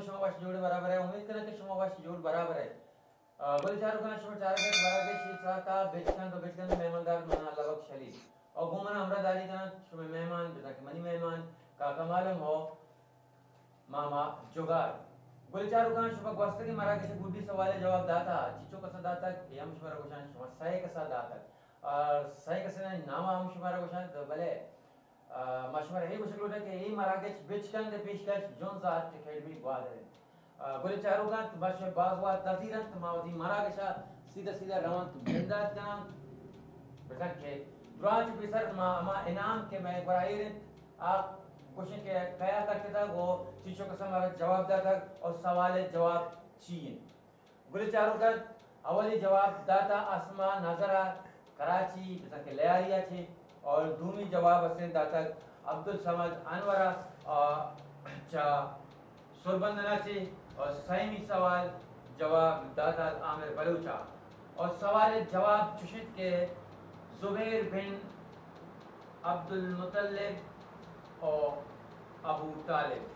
शुमा wash जोड़ बराबर है उम्मीद करना कि शुमा वाश जोड़ बराबर है बोले चारों खाना शुमा चार के बराबर शी चाहता बेचकन तो बेचकन मेहमानदार मना लगक शली और घूमना हमरा दारी करना शुमा मेहमान बिना के मनी मेहमान का मालूम हो मामा जुगार बोले चारों खाना शुमा वास्ते की मरा के गुड्डी सवाल जवाब दाता चीचो का दाता यम शुमा रोशान शुमा सही का दाता और सही का नाम हम शुमा रोशान तो भले मशवरा है कुछ लोग के ये मराकेश बेचकन दे पेशकश जोन जात के खेलबी बात है बोले चारों का बस बागवा तजीरत मावदी मराकेशा सीधा सीधा रवन बिंदात का बेटा के दुराज बेसर मा इनाम के मैं बराबर आप क्वेश्चन के कया करते था वो चीजों का समारा जवाब दाता और सवाल जवाब चाहिए बोले चारों का अवली जवाब दाता आसमा नजरा कराची बेटा के लेआरिया छे और दूसरी जवाब असें दाता अब्दुल समद अनवरा चा सुरबंदना चे और सहीमी सवाल जवाब दाता आमिर बलूचा और सवाल जवाब चुशित के जुबैर बिन अब्दुल मुतल्लिब और अबू तालिब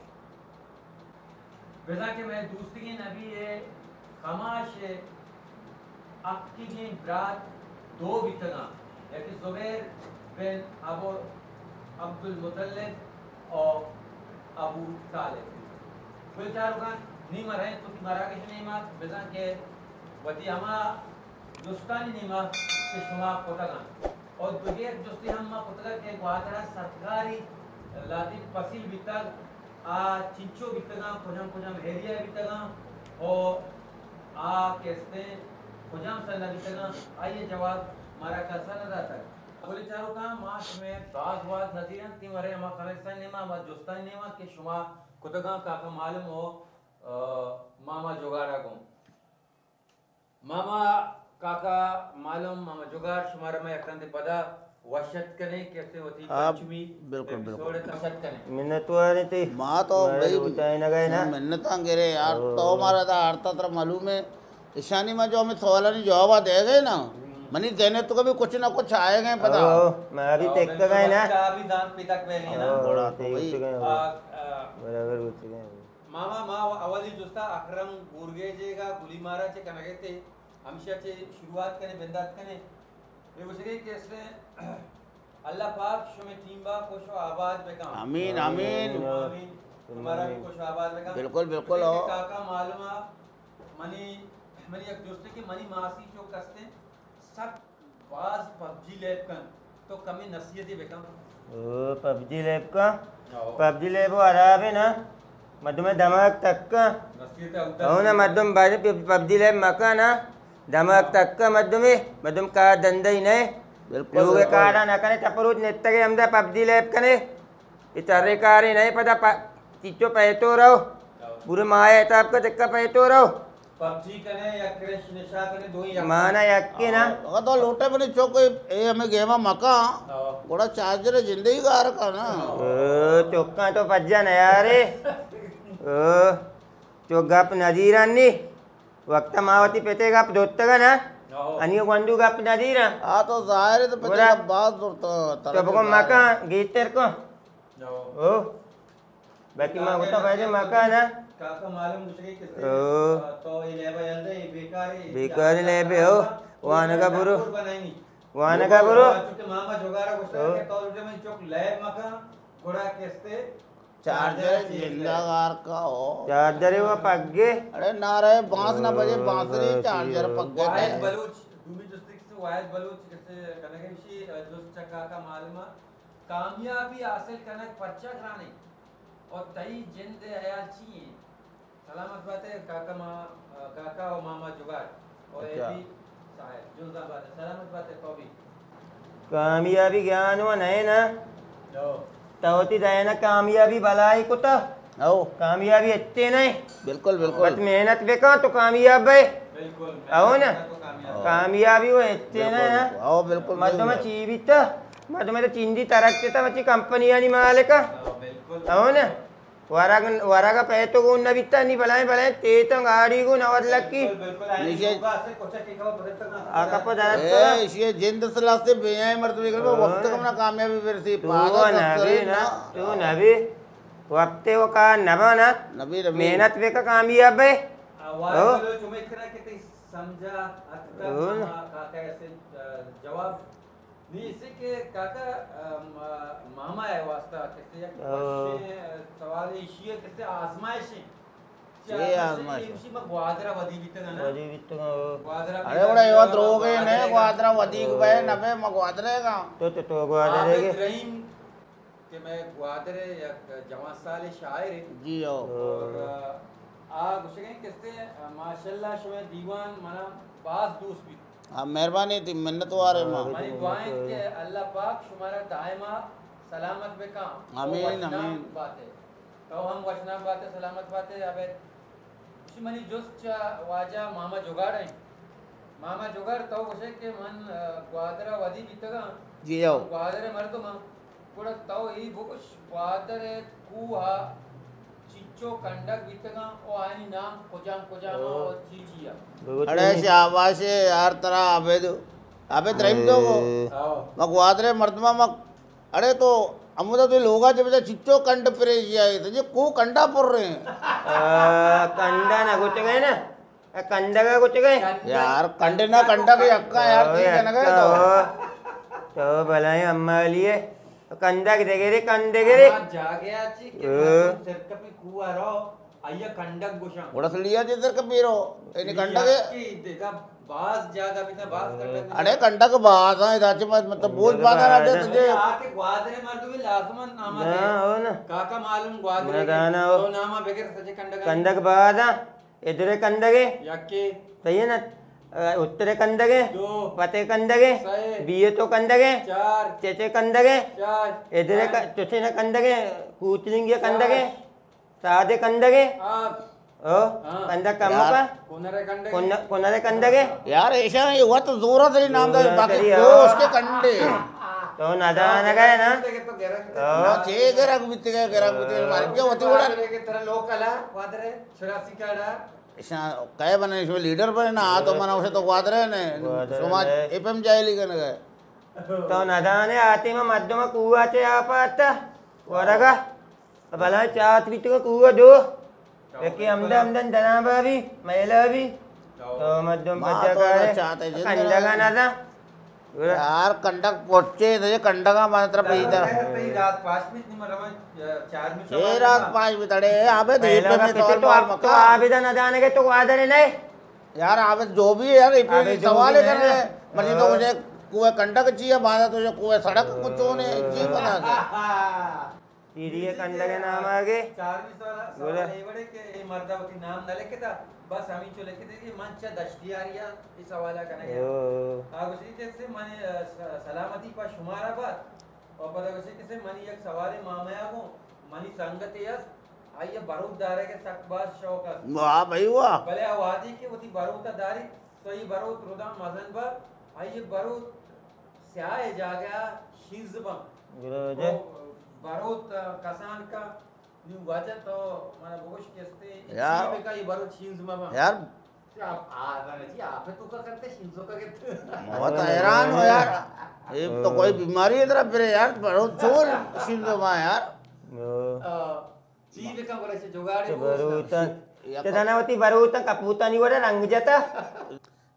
वैसा कि मैं दूसरी नबी है खमाश अक्की ब्रात दो बितना यानी जुबैर बिन अबू अब्दुल मुतल्लिब और अबू तालिब कोई चारों का नीमा रहे तो मरा के नीमा बेजा के वती हमा दोस्तानी नीमा के शुमा कोटगा और बगैर दोस्ती हम कोटगा के वादरा सरकारी लादी पसील बितग आ चिंचो बितगा कोजम एरिया बितगा और आ कैसे कोजम सला बितगा आइए जवाब मारा का सनदा तक बोले चारों का मास में बागवाद नदीरन तिमरे हम खालिस्तान नेमा व दोस्तान नेमा के शुमा कुतगा का मालूम हो मामा जुगाड़ा को मामा काका मालूम मामा जुगाड़ शुमार में अकंदे पदा वशत कने कैसे होती पंचमी बिल्कुल बिल्कुल वशत कने मिन्नत तो नहीं थी माँ तो भाई बताए ना गए ना मिन्नत अंगेरे यार तो हमारा था आर्ता तरह मालूम है ईशानी में जो हमें सवाल नहीं जवाब दे गए ना मनी देने तो कभी कुछ ना कुछ आएंगे पता मैं अभी देख कर गए ना अभी दांत पितक में नहीं ना बड़ा तो भाई बराबर उठ गए मामा मा अवली दोस्ता अकरम गुरगेजेगा गुली मारा चे कनगे ते हमेशा चे शुरुआत कने बिंदात कने ये वसरे कैसे अल्लाह पाक शुमे टीम्बा कोशो आबाद बेका आमीन आमीन हमारा भी कोशो आबाद बेका बिल्कुल बिल्कुल हो काका मालूमा मनी मनी एक दोस्ते के मनी मासी जो कसते सब बाज पबजी लैब कन तो कमी नसीहत बेका ओ पबजी लैब का पबजी लैब वो आराम है ना मधुमे धमाक तक का हो ना मधुम बारे पबजी लैब मका ना धमाक तक का मधुम का धंधा ही नहीं बिल्कुल लोगे काड़ा ना कने चपरूज नेत्तगे हमदा पबजी लैब कने इतरे कारी नहीं पता चिच्चो पैतो रहो बुरे माया है आपका चक्का पैतो रहो पबजी कने या क्रैश निशा कने दो ही माना यक्के ना तो लोटे बने चौक ए हमें गेमा मका बड़ा चार्जर जिंदगी का रखा ना चौका तो पज्जा ना यार चौक गप नजीरानी वक्त मावती पेते गप दोत्तगा ना अनियो गंदू गप नजीरा हाँ तो जाहिर है तो पहले बात तो को मका गीतर को ओ बाकी मां को तो पहले मका ना काका मालूम दूसरे किससे तो ये लेबा जल्दे बेकार लेबे हो वाना का बुरो बनाई वाना का बुरो चुके मामा जोगारा को के कॉल में चौक लैब मका घोड़ा कैसे चार्जर जिंदागार का हो चार्जर वो पग्गे अरे ना रहे बांस ना बजे बांसुरी चार्जर पग्गे वायद बलूच दूबी डिस्ट्रिक्ट से वायद बलूच कैसे कनके विषय जो चक्का का मालूम कामयाबी हासिल करने पर्चा कराने और तई जिंद हयात चाहिए सलामत बात है काका और मामा जुगाड़ और ये भी साहब जुल्दा बात है सलामत बात है कभी कामयाबी ज्ञान वो नहीं ना तवती जाए ना कामयाबी भलाई को तो आओ कामयाबी अच्छे नहीं बिल्कुल बिल्कुल बस मेहनत बेका तो कामयाब है बिल्कुल आओ ना कामयाबी वो अच्छे ना आओ बिल्कुल मत में चीवित मत में तो चिंदी तरक से तो बच्ची कंपनियां नहीं माले का आओ ना वारा का पैसे तो को बिता नहीं भलाए ते तो गाड़ी को नवद लकी आका पर जाना ये जिंद सलाह से बेयाए मर्द निकल वक्त कम ना कामयाबी फिर सी तू नबी वक्ते वो का नबाना नबी रबी मेहनत वे का कामयाब है वालो तुम्हें इतना कितने समझा काका ऐसे जवाब नहीं इसे के काका मामा है वास्ता कहते हैं सवाल इशिए कहते आजमाइश ये आजमाइश इसी में ग्वादरा वधी बीतगा ना ग्वादरा अरे बड़ा ये रोगे ने ग्वादरा वधीक बे नबे म ग्वादरेगा तो ग्वादरे के रहीम कि मैं ग्वादरे या जवान साले शायर जी हो और आप उसे कहते हैं माशाल्लाह शमे दीवान मना बाज दोस्त भी हाँ मेहरबानी थी मिन्नत वारे माँ हमारी दुआएं कि अल्लाह पाक तुम्हारा दायमा सलामत में काम आमीन आमीन बातें तो हम वचना बातें सलामत बातें अबे उसी मनी जोश वाजा मामा जुगाड़ है मामा जुगाड़ तो उसे के मन ग्वादरा वधी बीतगा जी हो ग्वादरे मर तो मां ಕೂಡ ತಾವು ಈ ಬುಕ್ ವಾದರೆ ಕೂಹಾ ಚಿಚ್ಚೋ ಕಂಡಕ್ ಬಿತ್ತಗ ಓ ಆನಿ ನಾಮ್ ಕೊಜಾಂ ಓ ಚೀಚಿಯಾ अरे शाबाश यार तरा आबेद रहीम तो मग वादरे मर्दमा मग अरे तो अमुदा तो लोगा जब चिच्चो कंड पर आए तो ये को कंडा पर रहे हैं कंडा ना कुछ गए ना कंडा का कुछ गए यार कंडे ना कंडा के अक्का यार ठीक है ना गए तो भलाई अम्मा लिए कंडा के देगे रे कंडे के रे जागया ची के सिर कपी कुआ रो आया कंडक गुशा उड़स लिया जिधर का पीरो इन्हें कंडा के की देखा बास जागा भी था बास कंडक अरे कंडा का बात है इधर से मतलब बोझ बात है ना तुझे आके ग्वादरे मर तो भी लाजमन नामा है हो ना काका मालूम ग्वादरे गाना हो तो नामा बगैर सजे कंडक कंडक बादा इधर कंडगे यके सही है ना उत्तरे कंदगे दो पते कंदगे सही बीए तो कंदगे चार चेचे कंदगे चार इधरे तुझे न कंदगे कूचलिंगे कंदगे सादे कंदगे आठ ओ कंदक कमुका कोनरे कंदगे यार ऐसा नहीं हुआ तो जोरा तेरी नाम था बाकी दो उसके कंडे तो नादान गए ना तो गेरा ना चे गेरा गुबिते मार क्या होती बड़ा के तरह लोकला वादरे 84 काड़ा ऐसा काय बने इसमें लीडर बने ना आ तो मना उसे तो ग्वादरे ने समाज एपीएम जायली करने गए तो नादाने आते में मध्यम कुआ चे आप आता वरगा भला चात बिट को कुआ दो एक हमदन दनाबा भी महिला भी तो मध्यम बच्चा का है कंडगा ना था यार कंडक पहुंचे तो ये कंडगा मात्र पे इधर रात 5 में इतनी मरवा 4 में ये रात 5 बितड़े आबे दीप में तो आपको आबिदा न जाने के तो वादर नहीं यार आबे जो भी है यार इतने सवाल कर रहे मर्जी तो मुझे कुएं कंडक चाहिए बांधा तुझे कुएं सड़क कुछ होने चीज बना के सीरिये कंडगे नाम आगे 4 में सवाल ये बड़े के ये मर्दावती नाम न लेके था बस हम ही चले के देखिए मंचा दश्तियारिया इस सवाल करने आप उसी जैसे माने सलामती पर शुमारा बात और पता उसी कैसे मनी एक सवाल मामया को मनी संगत यस आइए बारूददार के सकबाज शौक वाह भाई वाह भले आवादी के उती बारूददारी तो ये बारूद रुदा मजन पर आइए बारूद स्याह जागा शिजबा बारूद कसान का न्यू वजह तो माने बोश केस्ते यार का ये बारूद शिजमा यार आप आप तो का करते शिजो का करते बहुत हैरान हो यार ये तो कोई बीमारी है तेरा फिर यार बहुत चोर शिंदमा यार चीज का बोले से जुगाड़े बरूतन तनावती बरूतन कपूता नहीं वडा रंग जाता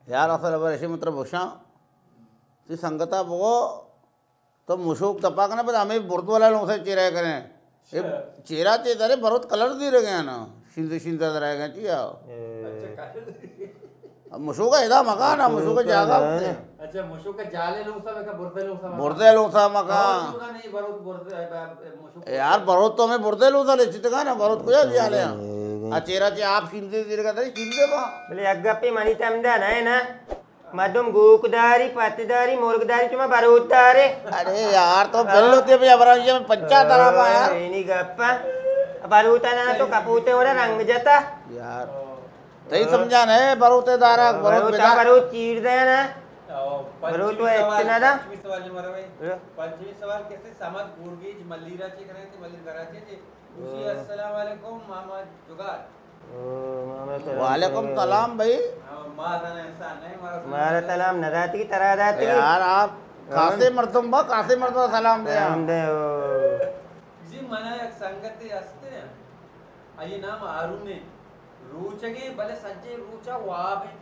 यार असल अब ऐसे मतलब भूषा ती संगता वो तो मुशुक तपाक ना बता हमें बुर्द वाला लोग से चेहरा करें ये चेहरा चेहरा रे बहुत कलर दी रह गया ना शिंदे रह गया चिया अब मुशुक का इधर मकान है मुशुक का जागा अच्छा मुशुक का जाले लोग सब का बुर्दे लोग सा मकान नहीं बरोत मुशुक यार बरोत तो हमें बुर्दे लोग सा ले चितगा ना बरोत को यार जाले आ चेहरा चे आप शिंदे दे का तरी शिंदे बा बोले अग्गप्पी मनी तमदा है ना मधुम गूकदारी पत्तेदारी मुर्गदारी चुमा बरूदारे अरे यार तो बिल होती है भैया बराबर में पंचा तरह बा यार नहीं गप्पा बरूता ना तो कपूते वाला रंग जाता यार सही समझा ना बरूते दारा बरूत चीर दे ना बरूत वो इतना था सवाल मरा भाई पंचमी सवाल कैसे समझ गुरगीज मल्लीरा चे करे थे मल्लीर कराचे थे उसी अस्सलाम वालेकुम मामा जुगाड़ वालेकुम सलाम भाई मारा सलाम नदाती की तरह दाती यार आप कासे मर्दम बा कासे मर्दम सलाम दे जी मना एक संगति असते अये नाम आरुने रूचगे भले सज्जे रूचा वाबे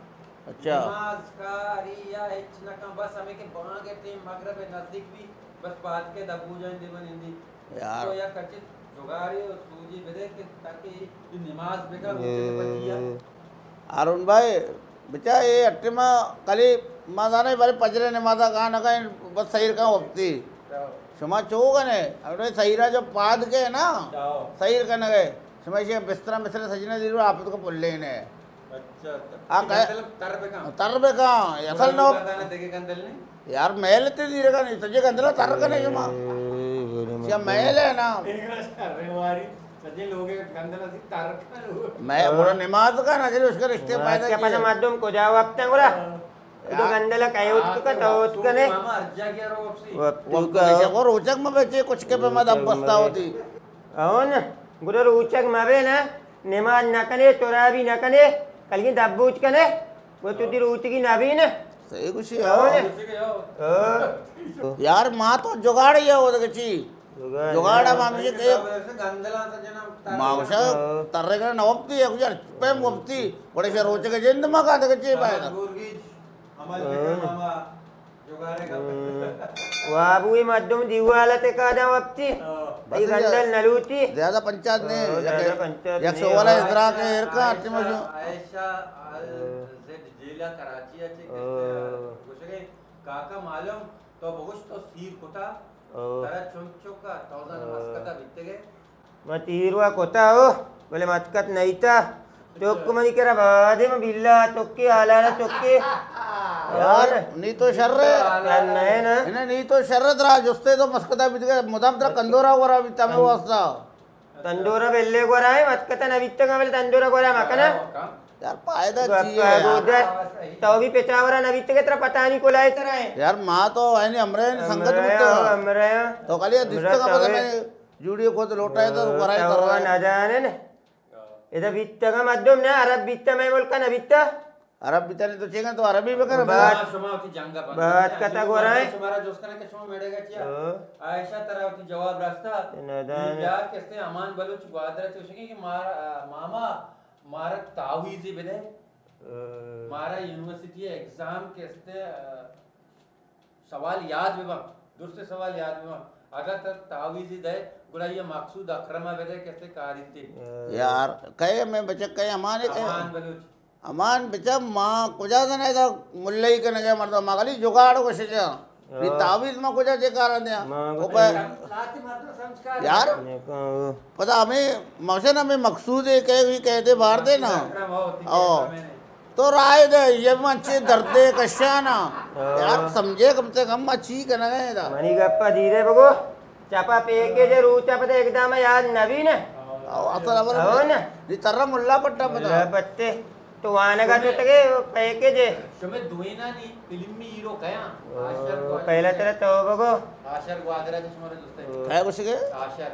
अच्छा नमाज का रिया इतना का बस हमें के बांगे थे मगरब नजदीक भी बस बात के दबू जाए देवन हिंदी यार। तो या कच्चे जुगाड़ी और सूजी बेदे के ताकि जो नमाज बेका रूचे बचिया अरुण भाई बेचा ये अट्टे में कली माता नहीं बारे पजरे ने माता कहाँ न कहीं बस सही कहाँ होती शुमा चोगा ने अरे सहीरा जो पाद के ना सही करने गए शुमा ये बिस्तरा मिस्त्र सजने दी आप तो पुल्ले ने अच्छा आ कहे तर पे कहाँ असल नो देखे कंदल ने यार महल ते दी रखा नहीं सजे कंदला तर करने शुमा क्या महल है ना सजे लोग कंदल सी तार मैं बोला नमाज का ना चलो उसके रिश्ते पैदा क्या पता माध्यम को जाओ अब तक बोला itu gandala kayak ut ka taut ka ne मामा अर्जा क्या रो आपसी वो कैसे वो रोचक में बेचे कुछ के पे मत अब बस्ता होती అవును గురు ఊచక్ మవేనా నిమాజ్ నకనే తోరాబి నకనే కలిగి దబ్బూచ్ కనే वो तुती ऊचकी नबीन सही कुछ यार माँ तो जुगाड़ ही है वो तो कच्ची जुगाड़ा मामी जी के गंदला सजना मावशा तररे का नवप्ती है कुछ पे मुफ्ती बड़े से रोचे के जिंद में का तो कच्ची पाएगा अमल बेटा मामा जुगाड़े का वाबुई मध्यम दिवाला ते कादा वप्ती ई गंदल नलूती ज्यादा पंचायत ने ज्यादा पंचायत एक सौ वाला इधरा के एरका अट्टी में जो आयशा जेड जिला कराची आहे कुछ के काका मालूम तो बहुत तो सीर कोटा तारा चुंचुका तौजा नमस्कता बिते गए मत हीरवा कोता हो बोले मतकत नहीं था चौक मनी करा बादे में बिल्ला चौके आलाना चौके यार नी तो शर्रे नहीं ना इन्हें नी तो शर्रे तरा जुस्ते तो मस्कता बित गए मुदाम तरा कंदोरा वरा बिता में वास्ता तंदूरा बेल्ले को रहा है मतकता नवित्त का बेल तंदूरा को रहा मकना यार फायदा चाहिए यार तो भी पेचावरा नवित्त के तरह पता नहीं को लाए तरह है यार माँ तो है नहीं हमरे संगत में तो हमरे तो कल ये दिस्ते का पता नहीं जूडियो को तो लोटा है तो कराई कर रहा है ना जाने ने इधर वित्त का मध्यम ना अरब वित्त में बोल का नवित्त अरब बिता नहीं तो चाहिए तो अरबी में कर शुमावती जंगा बात कथा को रहा है शुमारा जोस्कने के शुमा मेड़ेगा चिया आयशा तरावती जवाब रास्ता नदान यार कैसे अमान बलूच ग्वादरा चोशेंगे कि मामा मारा तावीज़ी बेदे मारा यूनिवर्सिटी एग्जाम कैसे सवाल याद बेबा दूसरे सवाल याद बेबा अगर तक तावीज़ी दे गुड़ा ये मकसूद अकरमा बेदे कैसे कारिते यार कहे मैं बच्चा कहे अमान है अमान कहे बलूच अमान बच्चा माँ कुछ नहीं था मुल्ले ही करने गया मरता माँ खाली जुगाड़ को शिक्षा भी तावीज़ में कुछ जे कारण दिया वो पे लाती मात्र संस्कार यार पता हमें मौसम हमें मकसूद है कहे भी कहते बाहर दे ना ओ तो राय दे ये अच्छे दर्दे कश्या ना यार समझे कम से कम अच्छी करना गए था मनी गप्पा धीरे बगो चापा पेके जे रूचा पता एकदम याद नवीन असल अबर हो ना ये तरह मुल्ला पट्टा पता पत्ते तो आने का तो तके पेके जे तुम्हें दुएना नहीं फिल्मी हीरो कया आशर को पहला तेरा तो बगो आशर ग्वादरा के शुमारे दोस्त है कुछ के आशर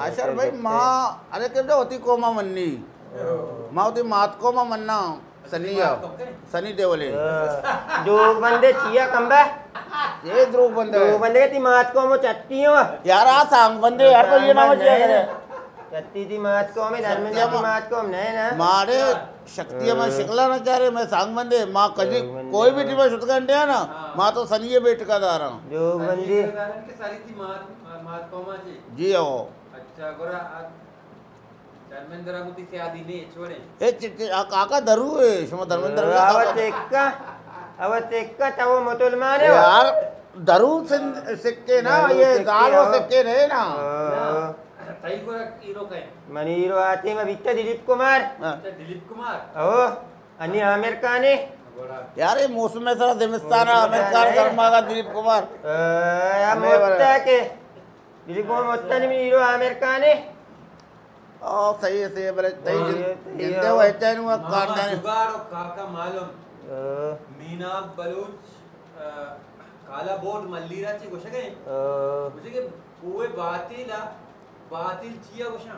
आशर भाई माँ अरे कब जो होती कोमा मन्नी माँ होती मात कोमा मन्ना सनी देवले दो बंदे चिया कंबा ये ध्रुव बंदे दो बंदे की मात को मो चट्टी हो यार आ सांग बंदे यार तो ये नाम चिया करे चट्टी थी मात को में धर्मेंद्र की मात को नहीं ना मारे शक्ति में शिकला ना चाह रहे मैं सांग बंदे माँ कभी कोई भी टीम शुद्ध करते हैं ना माँ तो सनी बेट का दारा दो बंदे के सारी थी मात कोमा जी जी हो अच्छा गोरा धर्मेंद्र गुती से आदि नहीं छोड़े ए चिट्टे काका दरू है शुमा धर्मेंद्र आवत एक्का तवो मुसलमान है यार दरू सिक्के ना ये गाल वो सिक्के रहे ना ताई को हीरो कहे मनी हीरो आते में बिट्टा दिलीप कुमार दिलीप कुमार ओ अन्य आमिर खान है यार ये मौसम में सारा दिमिस्तान आमिर खान कर्मागा दिलीप कुमार या मोत्ता के दिलीप कुमार मोत्ता नहीं हीरो आमिर खान है ओ सही है सही है बड़े सही जिंदे वो अच्छा नहीं हुआ काटने जुगाड़ काका मालूम मीना बलूच काला बोर्ड मल्लीरा ची गोशे गए मुझे के कोई बातिल चिया गोशा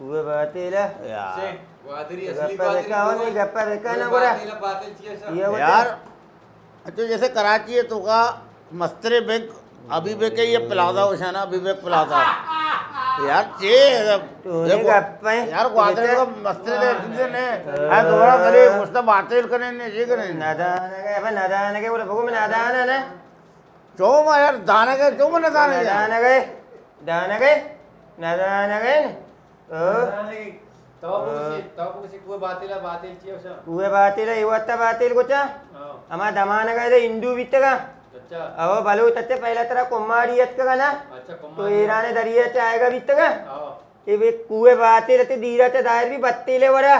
वो बातेला यार से वादरी असली गप्पा देखा हो नहीं गप्पा देखा ना बोला बातिल चिया यार तो जैसे कराची है तो का मस्तरे बैंक अभी भी के ये प्लाजा उशाना अभी भी प्लाजा यार चे तूने गप्पे यार ग्वादरे को मस्ती दे जिनसे ने हां दोबारा करे मुझसे बातें करने ने जी करने नादान के बोले भगो में नादान है ना जो मैं यार दाने के जो मैं दाने नादान गए कुए बातें इवत्ता बातें कुछ हमारा दमान गए हिंदू बीत का अब बलू तत्ते पहला तरह कुम्हाड़ियत का ना तो ईरान दरिया चाहेगा बीत का ये वे कुए बातें रहते दीरा चे दायर भी बत्तीले वरा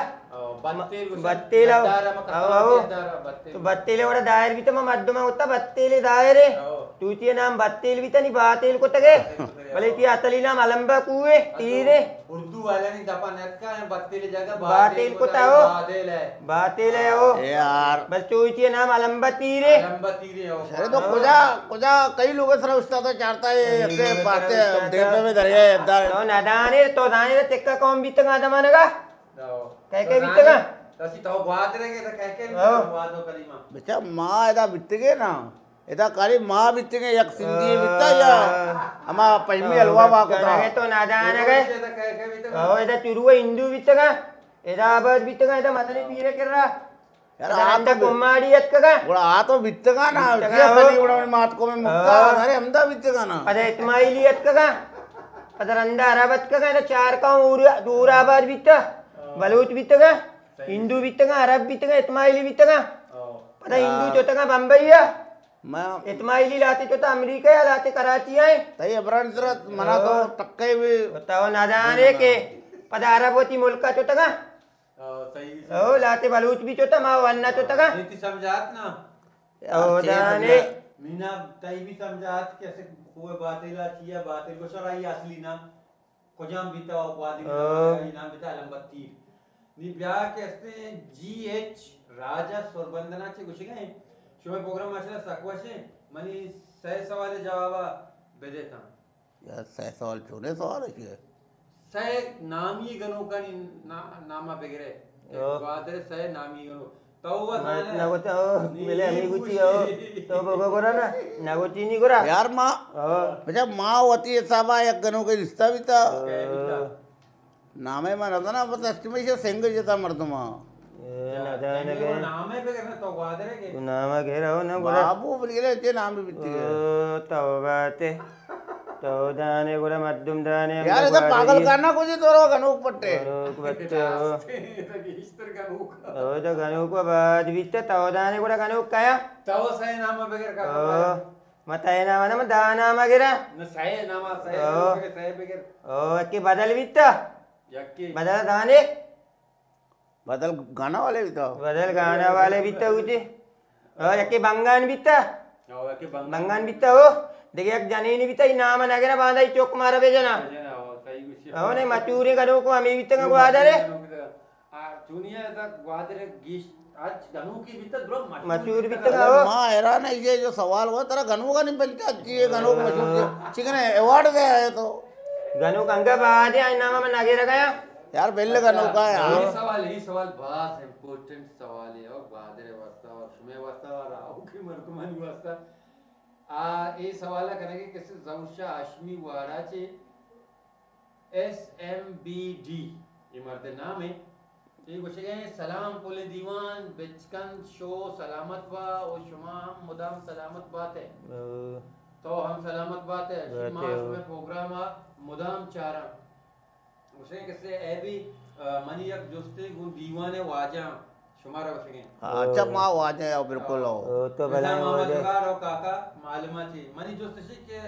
बत्तीला तो बत्तीले वरा दायर भी तो मैं मध्य में होता बत्तीले दायर है तूतिये नाम बत्तील भी तो नहीं बातेल को तगे भले ती अतली नाम अलंबा कुए तीरे उर्दू वाला नहीं दपा नेट का बत्तीले जगह बातेल को ताओ बातेल है वो यार बस तूतिये नाम अलंबा तीरे हो अरे तो कुजा कई लोगों से उसका तो चाहता है ऐसे बातें देव में दरिया इधर तो नादाने तो दाने तेक्का कौन बीत का दमाने का कह के बीत का तसी तो बात रहेंगे तो कह के बात हो करीमा बेटा माँ इधर बित्ते ना इधर काली माँ बित्ते एक सिंधी बित्ता या हमारा पश्चिमी हलवा बाग होता है तो नादाने गए ओ इधर चुरुआ हिंदू बीत का इधर आबाद बीत का इधर मतने पीरे कर रहा यार आ तो कुम्हाड़ियत का बड़ा आ तो बित्ते का ना क्या सनी बड़ा मात को में मुक्का अरे हमदा बित्ते का ना अरे इस्माइलियत का अदर अंडा अरबत का इधर चार का दूर आबाद बीत बलूच बीत का हिंदू बीत का अरब बीत का इस्माइली बीत का पता हिंदू चौथा का बम्बई है मैं इस्माइली लाते चौथा अमेरिका या लाते कराची है तई अबरान जरा मना तो टक्के भी बताओ ना जाने के पता अरब होती मुल्क का चौथा का सही ओ लाते बलूच भी चौथा माँ वन्ना चौथा का नीति समझात ना ओ जाने मीना तई भी समझात कैसे कोई बातेला चिया बातेल को सराई असली ना कोजाम बीता वादी ना बीता अलंबत्ती नी ब्याह कैसे जीएच राजा सोरबंदना चे कुछ गए शुभ प्रोग्राम आशा सकवाशे मनी सह सवाल जवाबा बेदेता यार सह सवाल छोड़े सवाल है सह नामी गणों का नामा बेगरे बादरे सह नामी गणों तो वो ना को तो मिले हमें कुछ हो तो बगो करा ना ना को चीनी करा यार माँ बेटा माँ होती है साबा एक गनों के रिश्ता भी था नामे में रहता ना बस एस्टिमेशन सेंग जैसा मर्द माँ ना जाने के नामे पे करना तो बादरे के नाम कह रहा हो ना बाबू बोल के ले नाम भी बित्ती है तो बात है तो दाने गोरा मध्यम दाने यार इधर पागल करना कुछ तो रो गनोक पट्टे बच्चे ओ तो गनोक को बाद बीते तो दाने गोरा गनोक काया तो सही नामा बेगर का मताए नामा ना दाना मगेरा न सही नामा सही बेगर ओ के बदल बीता यक्की बदल दाने बदल गाना वाले भी तो बदल गाना वाले बीता उठे ओ यके बंगान बीता ओ यके बंगान बीता हो देखिए एक जाने नहीं बीता नाम नगरा बांधा चौक मारा बेजना ओ नहीं मचूरी करो को हमें बीता का ग्वादरे चुनिया तक ग्वादरे गीश आज गनु की बीता द्रो मचूर बीता का हो माँ हैरान है ये जो सवाल हुआ तेरा गनु का नहीं बनता अच्छी है गनु मशहूर चिकन अवार्ड दे आए तो गनु कंगा बाद है नाम में नगेरा गया यार बेल्ले गनु का यार ये सवाल बहुत इम्पोर्टेंट सवाल है और ग्वादरे वास्ता और सुमे वास्ता और आओ की मर्दमानी वास्ता ये सवाल करने के कैसे जौशा आशमी वाराचे SMBD ये मर्द नाम है ये कुछ गए सलाम पुले दीवान बेचकन शो सलामत बा और शुमा मुदाम सलामत बात है तो हम सलामत बात है शुमा में प्रोग्राम मुदाम चारा उसे कैसे ए भी मनी एक जोस्ते गुण दीवाने वाजा शुमारा बसगे अच्छा माँ वाजे आओ बिल्कुल आओ तो भला मामा रो काका मालूमा थी मनी जोस्ते से के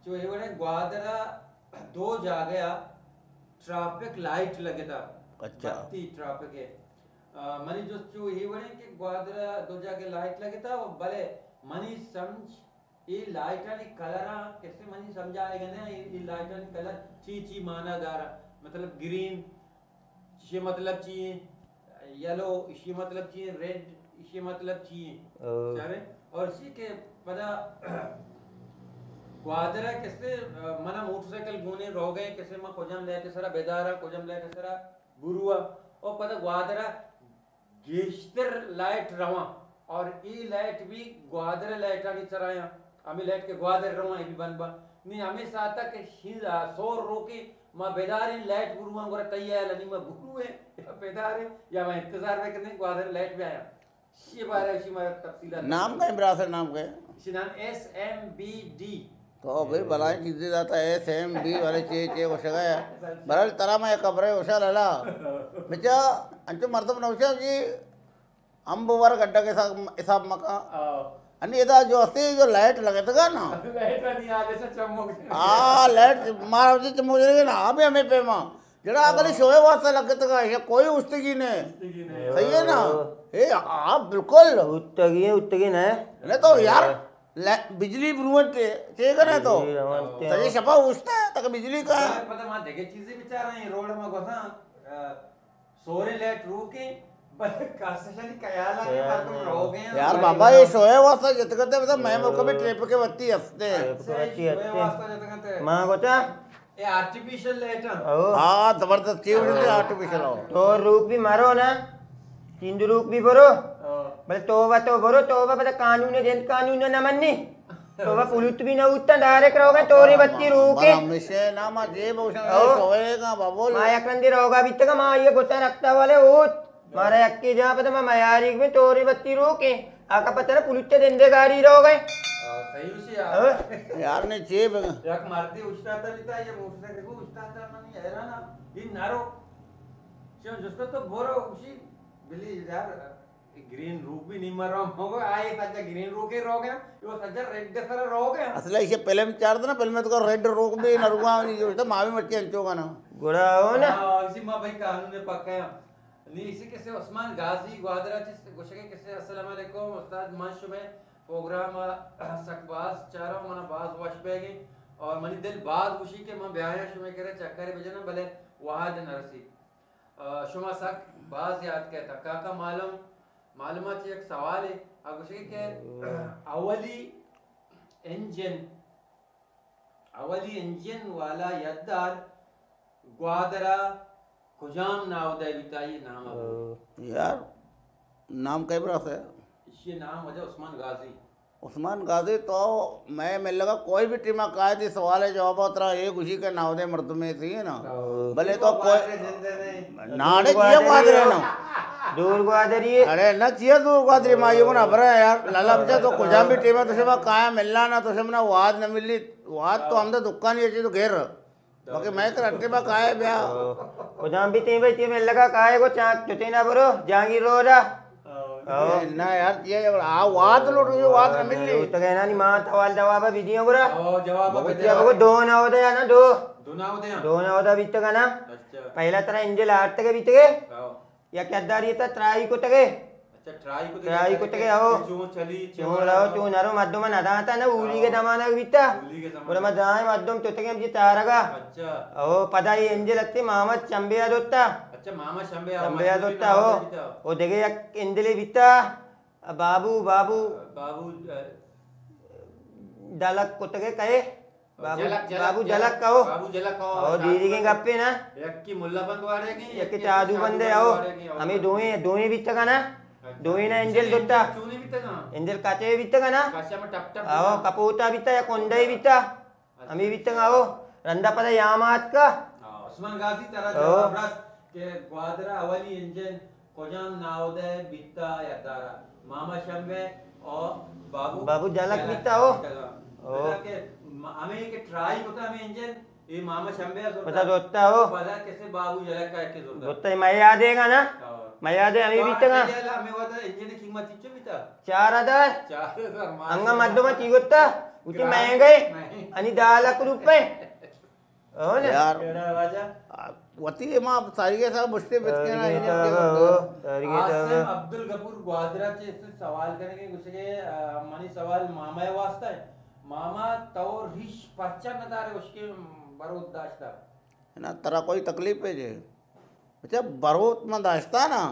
जो ये वाले ग्वादरा दो जा गया ट्रैफिक लाइट लगे था अच्छा ट्रैफिक है मनी जो ये वाले के ग्वादरा दो जाके लाइट लगे था वो भले मनी समझ ये लाइट वाली कलर कैसे मनी समझाएगा ना ये लाइट वाली कलर ची माना जा रहा मतलब ग्रीन ये मतलब चाहिए येलो इसी मतलब चाहिए रेड इसी मतलब चाहिए चाहे और इसी के पता ग्वादरा कैसे मना मोटरसाइकिल गुने रो गए कैसे मां कोजम ले के सरा बेदारा कोजम ले के सरा गुरुआ और पता ग्वादरा गेस्टर लाइट रवा और ई लाइट भी ग्वादरा लाइट आनी चराया हमें लाइट के ग्वादर रवा ये भी बनबा नी हमेशा तक शिंदा सोर रोके मां बेदारी लाइट गुरुमा गोरा तैयार लनी मां गुरु है या बेदारे या मैं इंतजार में करने ग्वादर लाइट में आया ये बारे शी मां तफसीला नाम का इब्राहिम नाम के शिनान SMBD तो भाई भलाई चीजें जाता है SMB वाले चे वशगा है बरल तरा में कब्रे वशा लला बच्चा अंचो मर्दम नौशा की अंबवर गड्ढा के साथ हिसाब मका अन्य इधर जो असली जो लाइट लगे था ना लाइट नहीं आले से चमक लाइट मारा जी चमक जाएगी ना अभी हमें पे मां जरा अगली शोए वास्ते लगे था ये कोई उस्तगी ने सही है ना ए आप बिल्कुल उत्तगी ने नहीं तो यार बिजली ब्रुवन चे करे तो सही छपा उठता है तक बिजली का पता मां देखे चीजें विचार रहे हैं रोड में घुसा सोरे लाइट रुके कासशली कयाला के बार तुम रहो गए यार बाबा ये सोए वास्ता जत करते मतलब मैं मुल्क में ट्रिप के बत्ती हफ्ते मां गोचा ये आर्टिफिशियल लाइट हां जबरदस्त चीज है आर्टिफिशियल हो तो रूप भी मारो ना चिंदू रूप भी भरो बले तोबा तो भरो तोबा पता कानून है जन कानून न मन्नी तोबा पुलिस भी ना उतना डायरेक्ट रहोगे तोरी बत्ती रूके हमेशा ना मां जे बहुशन सोएगा बाबू मां यकरंदी रहोगा भी तक मां ये गोता रखता वाले उत मारा यक्की जहां पता मैं मयारी में तोरी बत्ती रूके आका पता ना पुलिस ते देंदे गाड़ी रहोगे सही उसी यार ने जे याक मारती उस्ताद बिता ये मुझसे देखो उस्ताद नहीं है ना इन नारो क्यों जिसको तो बोरो उसी बिली यार ग्रीन रूप भी नहीं मर रहा होगा आए सच्चा ग्रीन रूप के रोग है वो सच्चा रेड के तरह रोग है असला इसे पहले में चार ना पहले में तो रेड रोग भी नरुगा नहीं जो तो मावी मच्छी अंचोगा ना गुड़ा हो ना इसी मां भाई कानून ने पक्का है नहीं इसी कैसे उस्मान गाजी ग्वादरा से गुशके कैसे अस्सलाम वालेकुम उस्ताद मंच में प्रोग्राम सकबास चारों मना बाज वश बेगी और मनी दिल बाज उसी के मां ब्याह शुमे करे चक्कर बजना भले वहाद नरसी शुमा सक बाज याद कहता काका मालूमात एक सवाल है अब उसी के अवली इंजन वाला यद्दार ग्वादरा कुजाम नावदे बिताई नाम यार नाम कई बरस है ये नाम वजह उस्मान गाजी तो मैं मिल लगा कोई भी टीमा कायदे सवाल है जवाब उतरा एक उसी के नावदे मर्द में थी ना भले तो कोई नाड़े किया ग्वादरे ना दूर ग्वादरी अरे न चाहिए दूर ग्वादरी मायू को ना भरा यार लाला बच्चा तो कुजाम भी टीमा तो से काया मिलना ना तो से वाद न मिली वाद तो हम तो दुक्का नहीं अच्छी तो घेर बाकी मैं कर अट्टे बा काया ब्या कुजाम भी तीन भाई तीन मिल लगा काहे को चाक चुते ना भरो जहांगीर रोजा ना यार ये आ वाद लुट गई वाद न मिली तो कहना नहीं मां सवाल जवाब वीडियो गुरा जवाब बच्चा को दो ना होता है ना दो ना होता बीत का ना अच्छा पहला तरह इंजल आठ तक बीत गए या क्या दारी था त्राई को तक अच्छा ट्राई को तक आओ चूं रहो चूं नरो मध्यम ना था ना उली के जमाना बीता और मैं जाए मध्यम तो तक जी तारगा अच्छा ओ पता ही इंजल अत्ते मोहम्मद चंबिया दोता अच्छा मामा चंबिया दोता हो ओ देखे या इंजले बीता बाबू दलक को तक कहे बाबू जलक कहो और दीदी के गप्पे ना यक्की मुल्ला बंद वाले की यक्की चादू बंदे आओ हमें दोए बीच का ना दोए ना एंजल दोता चूनी भी तक एंजल काचे बीच का ना काशा में टप टप आओ कपूता बीता या कोंडे बीता हमें बीच का आओ रंदा पता यामात का उस्मान गाजी तरह जबरदस्त के ग्वादरा अवली इंजन कोजाम नावदे बीता या तारा मामा शम्बे और बाबू जलक बीता हो के हमें के ट्राई होता हमें इंजन ये मामा शम्बे पता दोता हो पता कैसे बाबू जलक का के दोता मैं याद है ना मैं याद है हमें बीता का हमें वो इंजन की कीमत कितनी बीता 4000 अंगा मध्यम चीगोता उठी महंगे आणि 10 लाख रुपए हो ना यार राजा वती मां सारिगे साहब मुश्ते बित के ना अब्दुल गफूर ग्वादरा से सवाल करेंगे कुछ के मनी सवाल मामा है वास्ता है मामा तो रिश पर्चा नदारे उसके बरोत दाश्ता है ना तरह कोई तकलीफ है जे बच्चा बरोत में दाश्ता ना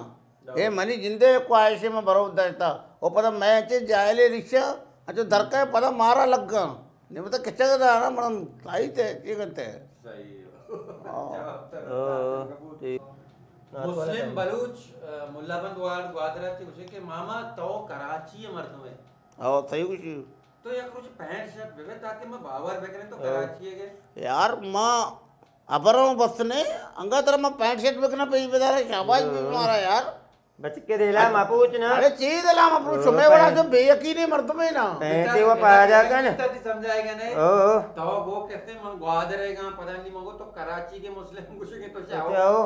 ये मनी जिंदे को आयशे में बरोत दाश्ता वो पता मैं अच्छे जायले रिक्शा अच्छा धरका है पता मारा लग गया नहीं पता किच्चा का ना मन सही थे ये करते हैं सही मुस्लिम बलूच मुल्लाबंद वार्ड ग्वादरा से उसे के मामा तो कराची है मर्द में और सही कुछ तो या कुछ पैंट शर्ट बेबे ताकि मैं बावर बेकने तो कराची है यार माँ अपरों बस ने अंगा तरह में पैंट शर्ट बेकना पे बेदारा शाबाश भी मारा यार बच के दिला मा पूछ ना अरे चीज दिला मा पूछ सुमे बड़ा जो बेयकीनी मर्द में ना पैंटे वो पाया जाकर ना तभी समझाएगा नहीं ओ तो वो कहते हैं मैं ग्वादरेगा पता नहीं मगो तो कराची के मुस्लिम घुसेंगे तो जाओ जाओ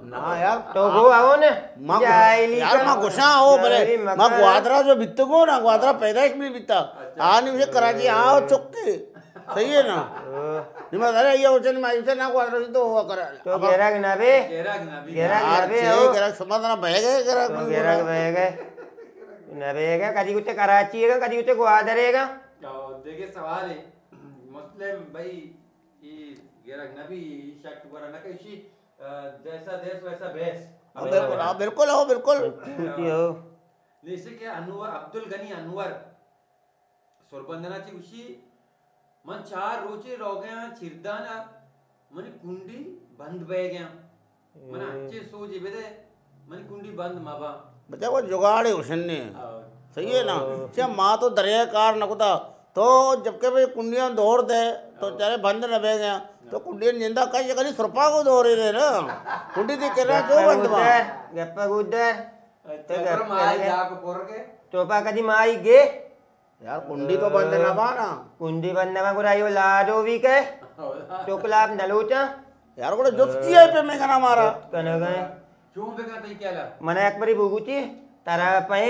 ना यार तो वो आओ ना माँ जाइली यार माँ गुस्सा हो बोले माँ ग्वादरा जो बित्ते को ना ग्वादरा पैदाइश में बिता आ नहीं उसे कराची आओ चुक्के सही है ना निमा अरे ये वचन में इसे ना ग्वादरा तो हुआ करा तो गेरा ना बे गेरा ना भी गेरा यार बे छे गेरा समाधान बह गए गेरा गेरा बह गए ना बेगा कदी कुछ कराची है कदी कुछ ग्वादरेगा देखिए सवाल है मुस्लिम भाई ये गेरा नबी शक वरा ना कैसी जैसा देश वैसा भेष बिल्कुल हो बिल्कुल जैसे कि अनवर अब्दुल गनी अनवर सोरबंदनाची उशी मन चार रोचे रो गया चिरदाना मन कुंडी बंद बह गया मन अच्छे सोच बेदे मन कुंडी बंद माबा बच्चा वो जुगाड़ है उसने सही है ना क्या माँ तो दरिया कार नकुता तो जबकि भाई कुंडियां दौड़ दे तो चाहे बंद न बह गया तो कुंडियां जिंदा कहीं कहीं सुरपा को दौड़ रहे ना कुंडी थी कह रहा जो बंद माँ गप्पा गुदर तो माई जाको पोर के टोपा कदी माई गे यार कुंडी तो बंद ना पाना कुंडी बंद ना कुरायो लाडो भी के टोकलाप नलोचा यार को जुफ्ती है पे मैं कहना मारा कने गए क्यों बेगा तई केला मन एक बारी बुगुची तारा पे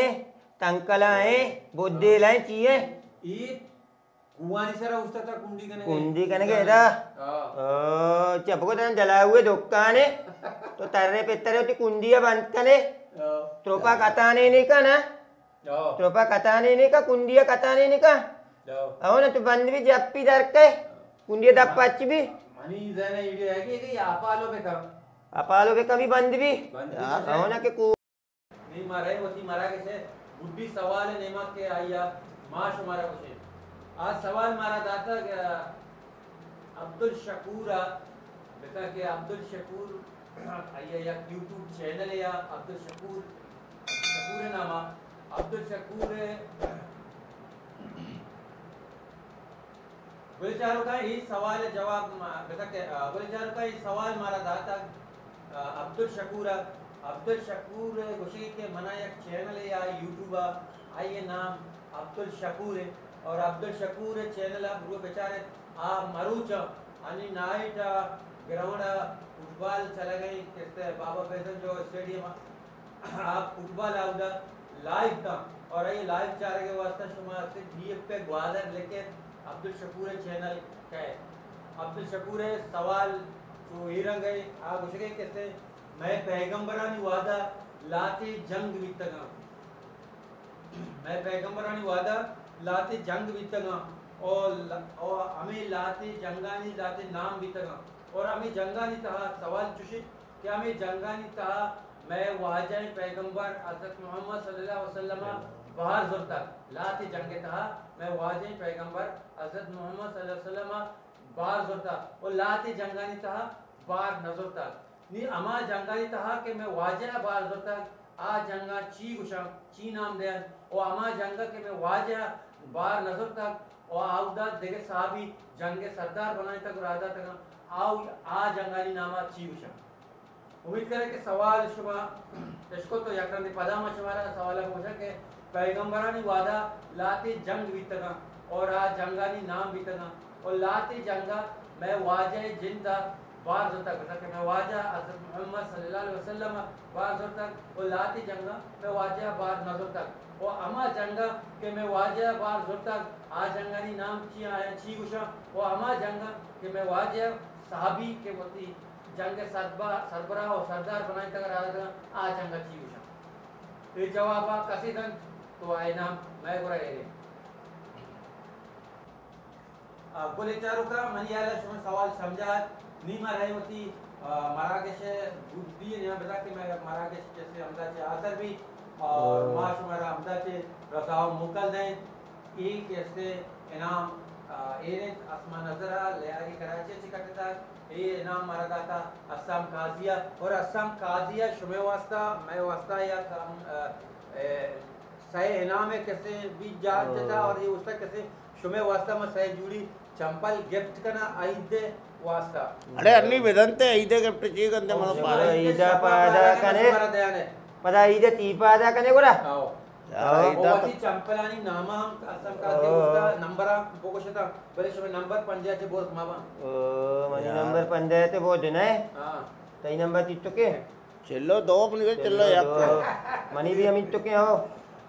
तंकला है बुद्धि लाए चाहिए ई कुआनी सरा उस्ता था कुंडी कने के दा ओ चपको तन जला हुए दुकान है तो तारे पे तारे उती कुंडिया बंद कने त्रोपा कताने नहीं का ना त्रोपा कताने नहीं का कुंडिया कताने नहीं का आओ ना तो बंद भी जप्पी दर के कुंडिया दप्पाच भी मनी जाने ये है कि आपालो पे का अपालो के कभी बंद भी आओ ना के नहीं मारा होती मारा कैसे बुद्धि सवाल है नेमा के आया माश हमारा कुछ आज सवाल मारा दाता कि अब्दुल शकूर बेटा के अब्दुल शकूर आया या YouTube चैनल है या अब्दुल शकूर नामा अब्दुल शकूर बेचारों का ये सवाल जवाब बेटा के बेचारों का ये सवाल मारा दाता अब्दुल शकूर गुशी के मना एक चैनल है या यूट्यूब आइए नाम अब्दुल शकूर है और अब्दुल शकूर चैनल आप वो बेचारे आ मरूच आणि नाइट ग्राउंड फुटबॉल चला गई कहते बाबा फैसल जो स्टेडियम आप फुटबॉल आउदा लाइव था और ये लाइव चार के वास्ते शुमा से डीएफ पे ग्वादर लेके अब्दुल शकूर चैनल का है अब्दुल शकूर सवाल जो हिरंग है आप उसके कहते मैं पैगंबरानी वादा लाते जंग वितगा मैं पैगंबरानी वादा लाते जंग वितगा और हमें लाते जंगानी लाते नाम वितगा और हमें जंगानी तहा सवाल चुशी कि हमें जंगानी तहा मैं वाजाए पैगंबर हज़रत मोहम्मद सल्लल्लाहु अलैहि वसल्लम बाहर जुरता लाते जंग तहा मैं वाजाए पैगंबर हज़रत मोहम्मद सल्लल्लाहु अलैहि वसल्लम बाहर जुरता और लाते जंगानी तहा बाहर नजरता नी अमा जंगानी तहा के मैं वाजा बाहर जुरता आ जंगा ची गुशा ची नाम दे और अमा जंगा के मैं वाजा बाहर नजर तक और आउदा देखे साहबी जंगे सरदार बनाने तक राजा तक आओ आ जंगानी नामा ची गुशा उम्मीद करें कि सवाल शुभा इसको तो यकरन पदामा शुमारा सवाल पूछा के पैगंबरानी वादा लाते जंग बीतगा और आ जंगानी नाम बीतगा और लाते जंगा मैं वाजा जिंदा बार जोता कहता कि मैं वाजा हज़रत मोहम्मद सल्लल्लाहु अलैहि वसल्लम बार जोता और लाते जंगा मैं वाजा बार नजर तक और अमा जंगा के मैं वाजा बार जोता आ जंगानी नाम ची आया ची गुशा और अमा जंगा के मैं वाजा साहबी के वती जंग सरबराह और सरदार बनाए तक राजा आ जंगा ची गुशा ये जवाब कसीदन तो आए नाम मैं बुरा ये बोले चारों का मनियाला शुरू सवाल समझा नीमा रही होती मराकेश बुद्धि यहाँ बता कि मैं मराकेश जैसे अहमदाबाद असर भी और माश हमारा अहमदाबाद रसाव मुकल दें एक ऐसे इनाम एरे आसमान नजरा लेयारी कराची चिकटता ये इनाम मारा दाता अस्साम काजिया और अस्साम काजिया शुमे वास्ता मैं वास्ता या काम सही इनाम है कैसे भी जान देता और ये उसका कैसे शुमे वास्ता में सह जुड़ी चंपल गिफ्ट करना आइदे वास्ता अरे अन्नी वेदंते इदे गिफ्ट ची कंदे मन पारे ईदा पादा कने हमारा दयान है पदा ईदा ती पादा कने गोरा आओ यार इदा ओवाती चंपलानी नामा हम असम का ते उसका नंबर बोकोशता बरे शुमे नंबर पंजाचे बोल मामा ओ मनी नंबर 15 ते वो देना है हां तई नंबर चिट्टो के चलो दो अपने के चलो याक मनी भी हम इट्टो के हो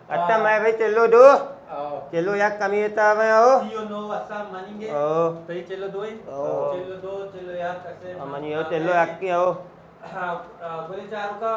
अट्टा मैं भाई चलो दो आओ चलो याक कमी होता है हो सीओ नो असम मनिंगे ओ तई चलो दो चलो यार कैसे मनी हो चलो याक के हो बोले चारों का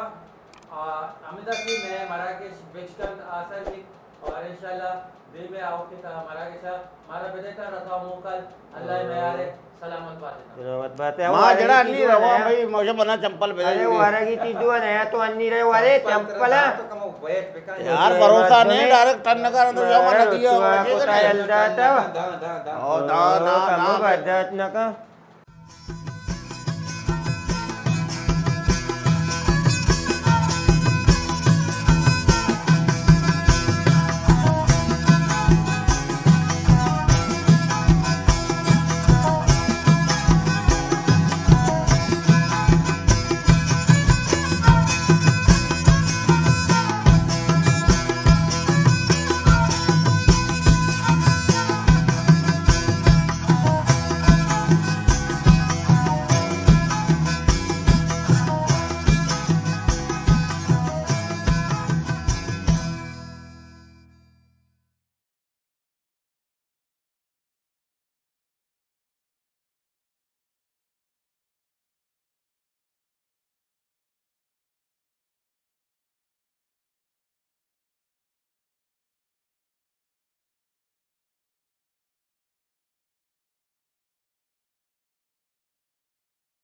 अमिता की मैं मराकेश बेचकन आसर भी और इंशाल्लाह दिल में आओ के ता मराकेश मारा बेटे का रखा मोकल अल्लाह में यार सलामत बात है सलामत बात है मां जड़ा अन्नी रवा भाई मुझे बना चंपल भेज अरे वारा की चीज जो है तो अन्नी रहे वाले चंपल तो कम वेट बेका यार भरोसा नहीं डायरेक्ट टन कर अंदर जाओ ना दिया को तायल दाता दा ओ ना ना कम बदत न का